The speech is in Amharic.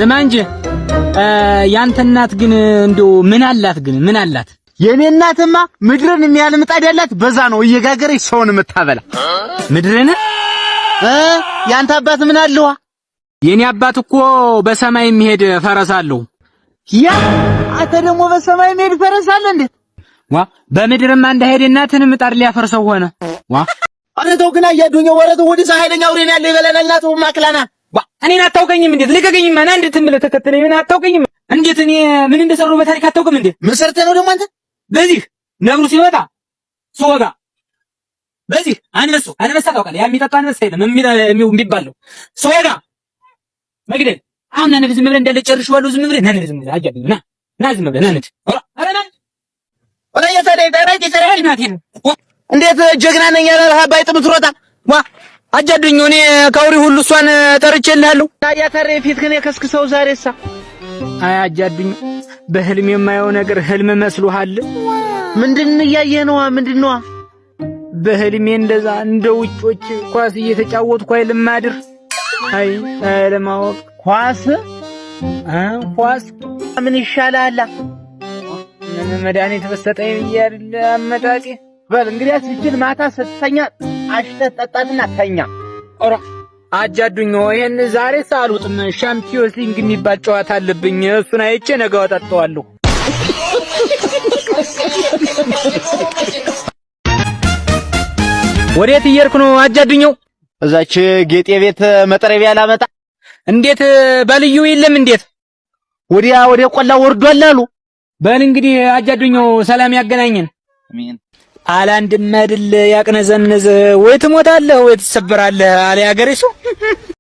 ስማ እንጂ ያንተ እናት ግን እንደው ምን አላት? የኔ እናትማ ምድርን የሚያህል ምጣድ ያላት በዛ ነው እየጋገረች ሰውን የምታበላ። ምድርን ያንተ አባት ምን አለው? የኔ አባት እኮ በሰማይ የሚሄድ ፈረስ አለው። ያ አንተ ደግሞ በሰማይ የሚሄድ ፈረስ አለ እንዴ? ዋ በምድርማ እንዳይሄድ እናትን ምጣድ ሊያፈርሰው ሆነ። ዋ አንተ ተው ግን አያዱኛው ወረቱ ወዲህ ኃይለኛ አውሬ ነው ያለ ይበላናል። እናቱ ማክላና ዋ እኔን አታውቀኝም እንዴት? ልቀቀኝማ ና እንዴት ትምለህ ተከተለኝ። ምን አታውቀኝም እንዴት? እኔ ምን እንደሰሩ በታሪክ አታውቅም እንዴ? መሰርተ ነው ደግሞ አንተ በዚህ ነብሩ ሲመጣ ሶጋ በዚህ አንበሳ ታውቃለህ? ያ የሚጠጣ አንበሳ የለም የሚባለው ሶጋ መግደል። አሁን ነን ዝም ብለህ እንዳለ ጨርሼዋለሁ። ዝም ብለህ ነን ዝም ብለህ አጃብ ና ዝም ብለህ ነን አረና ወላሂ ተረይ እንዴት ጀግና ነኝ ያለ አባይ ጥምትሮታ ዋ አጃዱኝ። እኔ ካውሪ ሁሉ እሷን ጠርቼልሃለሁ። ያተረ ፊት ግን የከስክሰው ዛሬሳ አይ አጃዱኝ በህልም የማየው ነገር ህልም መስሎሃል? ምንድን እያየህ ነው? ምንድነው? በህልሜ እንደዛ እንደ ውጮች ኳስ እየተጫወትኩ አይልም ማድር አይ ለማወቅ ኳስ ምን ይሻላል? ምን መድኃኒት በሰጠኝ ብያል አመጣጤ። በል እንግዲህ አስችል ማታ ስትተኛ አሽተህ ጠጣትና ተኛ። ኦራ አጃዱኝ ይሄን ዛሬ ሳልውጥም ሻምፒዮንስ ሊግ የሚባል ጨዋታ አለብኝ። እሱን አይቼ ነገ ወጣጣዋለሁ። ወዴት እየሄድኩ ነው አጃዱኛው? እዛች ጌጤ ቤት መጥረቢያ ላመጣ። እንዴት ባልዩ የለም እንዴት? ወዲያ ቆላ ወርዷል አሉ። በል እንግዲህ አጃዱኛው ሰላም ያገናኘን። አሜን። አላንድም አይደል ያቅነዘንዝ ወይ ትሞታለህ ወይ ትሰበራለህ አለ ያገሬ ሰው።